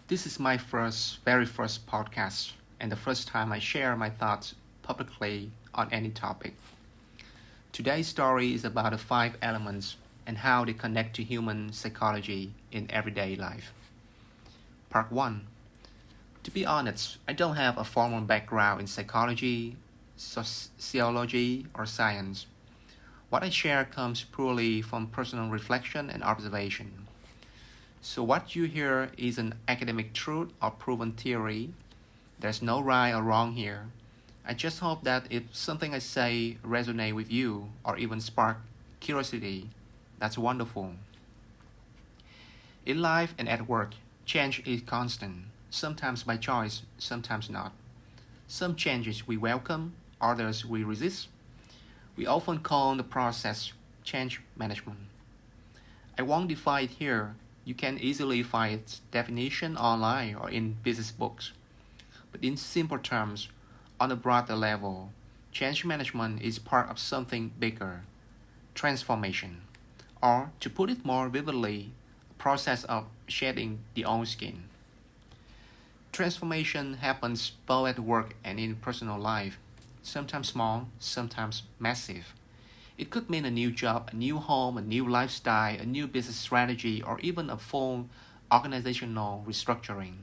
This is my very first podcast, and the first time I share my thoughts publicly on any topic. Today's story is about the five elements and how they connect to human psychology in everyday life. Part 1. To be honest, I don't have a formal background in psychology, sociology, or science. What I share comes purely from personal reflection and observation. So, what you hear is an academic truth or proven theory. There's no right or wrong here. I just hope that if something I say resonate with you or even spark curiosity, that's wonderful. In life and at work, change is constant, sometimes by choice, sometimes not. Some changes we welcome, others we resist. We often call the process change management. I won't define it here. You can easily find its definition online or in business books. But in simple terms, on a broader level, change management is part of something bigger, transformation, or to put it more vividly, a process of shedding the old skin. Transformation happens both at work and in personal life, sometimes small, sometimes massive. It could mean a new job, a new home, a new lifestyle, a new business strategy, or even a full organizational restructuring.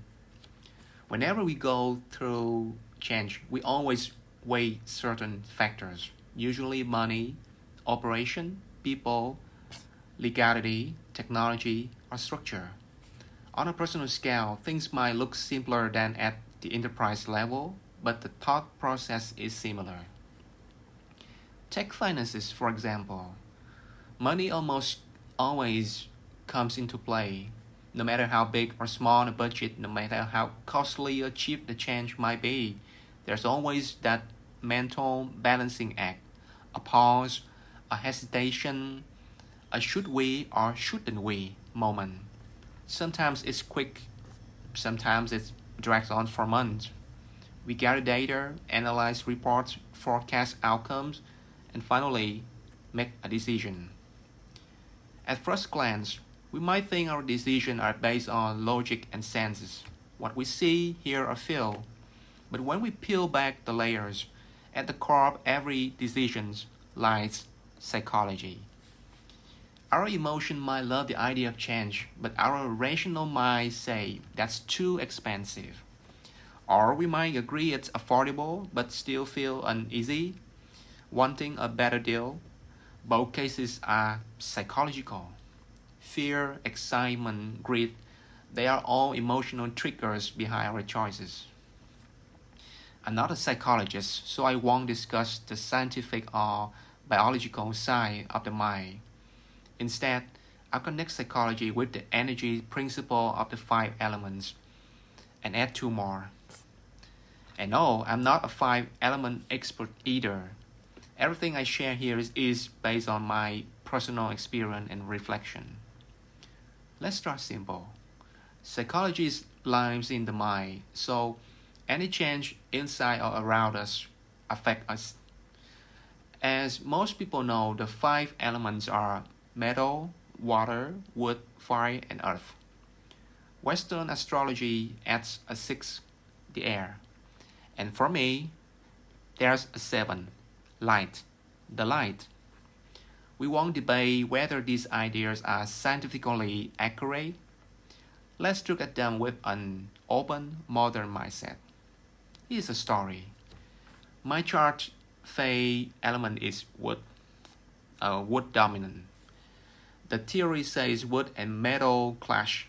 Whenever we go through change, we always weigh certain factors, usually money, operation, people, legality, technology, or structure. On a personal scale, things might look simpler than at the enterprise level, but the thought process is similar. Take finances, for example. Money almost always comes into play, no matter how big or small the budget, no matter how costly or cheap the change might be. There's always that mental balancing act, a pause, a hesitation, a should we or shouldn't we moment. Sometimes it's quick, sometimes it drags on for months. We gather data, analyze reports, forecast outcomes, and finally make a decision. At first glance, we might think our decisions are based on logic and senses, what we see, hear, or feel. But when we peel back the layers, at the core of every decision lies psychology. Our emotion might love the idea of change, but our rational mind say that's too expensive. Or we might agree it's affordable but still feel uneasy, wanting a better deal. Both cases are psychological. Fear, excitement, greed, they are all emotional triggers behind our choices. I'm not a psychologist, so I won't discuss the scientific or biological side of the mind. Instead, I'll connect psychology with the energy principle of the five elements and add two more. And no, I'm not a five element expert either. Everything I share here is based on my personal experience and reflection. Let's start simple. Psychology lives in the mind, so any change inside or around us affect us. As most people know, the five elements are metal, water, wood, fire, and earth. Western astrology adds a sixth, the air. And for me, there's a seven, light, the light. We won't debate whether these ideas are scientifically accurate. Let's look at them with an open, modern mindset. Here's a story. My chart Fey element is wood, wood dominant. The theory says wood and metal clash,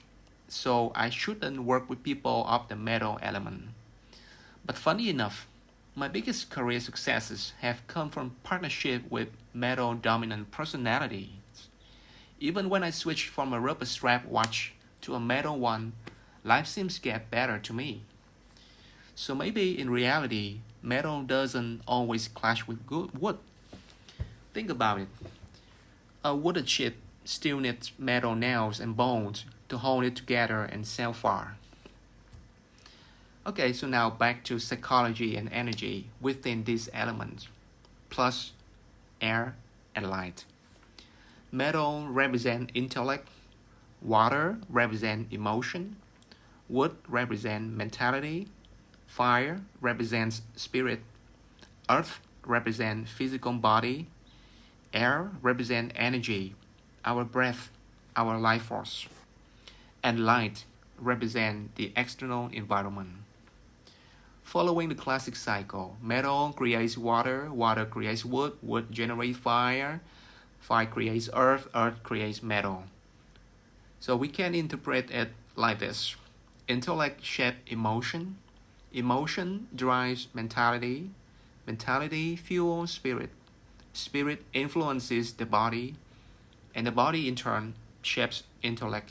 so I shouldn't work with people of the metal element. But funny enough, my biggest career successes have come from partnership with metal dominant personalities. Even when I switched from a rubber strap watch to a metal one, life seems to get better to me. So maybe in reality, metal doesn't always clash with good wood. Think about it. A wooden ship still needs metal nails and bones to hold it together and sail far. Okay, so now back to psychology and energy within these elements, plus air and light. Metal represent intellect, water represent emotion, Wood represents mentality, fire represents spirit, earth represents physical body, air represents energy, our breath, our life force, and light represents the external environment. Following the classic cycle, metal creates water, water creates wood, wood generates fire, fire creates earth, earth creates metal. So we can interpret it like this. Intellect shapes emotion, emotion drives mentality, mentality fuels spirit, spirit influences the body, and the body in turn shapes intellect.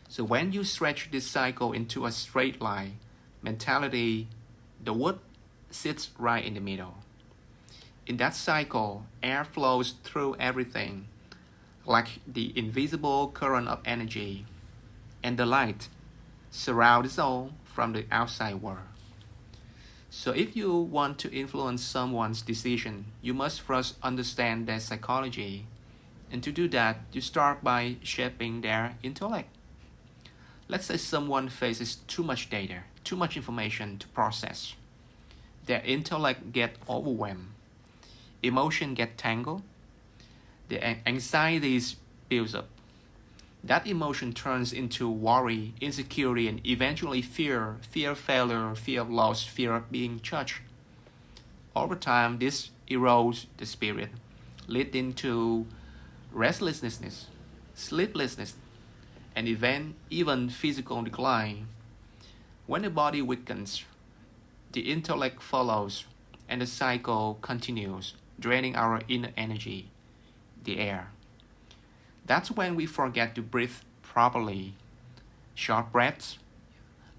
So when you stretch this cycle into a straight line, mentality, the wood, sits right in the middle. In that cycle, air flows through everything, like the invisible current of energy, and the light surrounds all from the outside world. So if you want to influence someone's decision, you must first understand their psychology. And to do that, you start by shaping their intellect. Let's say someone faces too much data, too much information to process. Their intellect gets overwhelmed. Emotion gets tangled. The anxieties builds up. That emotion turns into worry, insecurity, and eventually fear, fear of failure, fear of loss, fear of being judged. Over time, this erodes the spirit, leading to restlessness, sleeplessness, and even physical decline. When the body weakens, the intellect follows, and the cycle continues, draining our inner energy, the air. That's when we forget to breathe properly. Short breaths,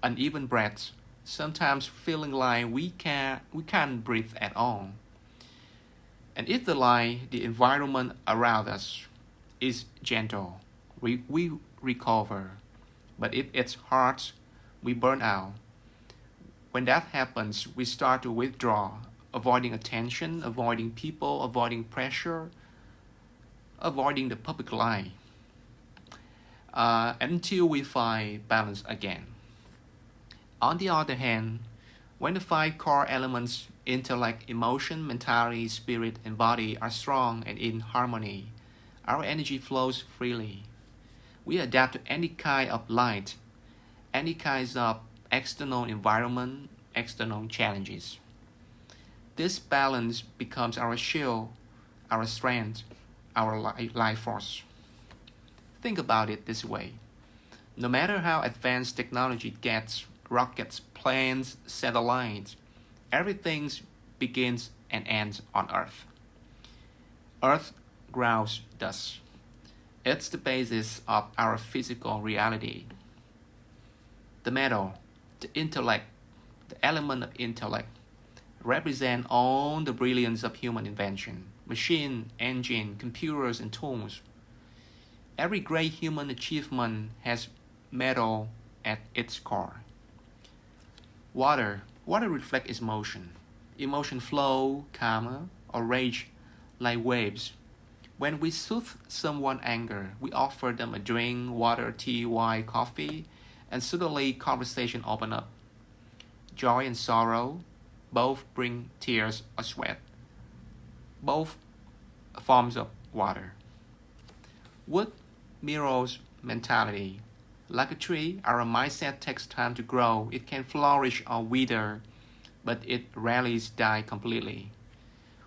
uneven breaths, sometimes feeling like we can't breathe at all. And if the environment around us is gentle, we recover. But if it's harsh, we burn out. When that happens, we start to withdraw, avoiding attention, avoiding people, avoiding pressure, avoiding the public life, until we find balance again. On the other hand, when the five core elements, intellect, emotion, mentality, spirit, and body, are strong and in harmony, our energy flows freely. We adapt to any kind of light, any kinds of external environment, external challenges. This balance becomes our shield, our strength, our life force. Think about it this way. No matter how advanced technology gets, rockets, planes, satellites, everything begins and ends on Earth. Earth grounds us. It's the basis of our physical reality. The metal, the intellect, the element of intellect, represent all the brilliance of human invention, machine, engine, computers, and tools. Every great human achievement has metal at its core. Water reflects emotion. Emotion flow, calm, or rage like waves. When we soothe someone's anger, we offer them a drink, water, tea, wine, coffee, and suddenly conversation open up. Joy and sorrow both bring tears or sweat. Both forms of water. Wood mirrors mentality. Like a tree, our mindset takes time to grow. It can flourish or wither, but it rarely dies completely.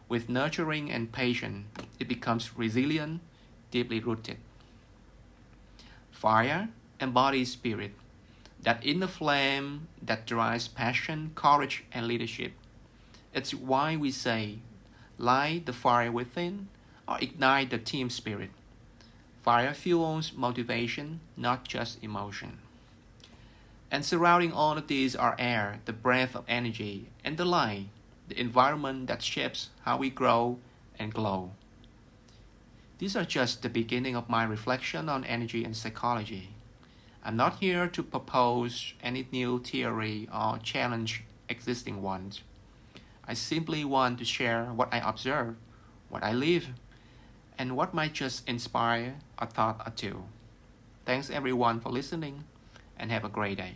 With nurturing and patience, it becomes resilient, deeply rooted. Fire embodies spirit, that inner flame that drives passion, courage, and leadership. It's why we say, light the fire within, or ignite the team spirit. Fire fuels motivation, not just emotion. And surrounding all of these are air, the breath of energy, and the light, the environment that shapes how we grow and glow. These are just the beginning of my reflection on energy and psychology. I'm not here to propose any new theory or challenge existing ones. I simply want to share what I observe, what I live, and what might just inspire a thought or two. Thanks everyone for listening, and have a great day.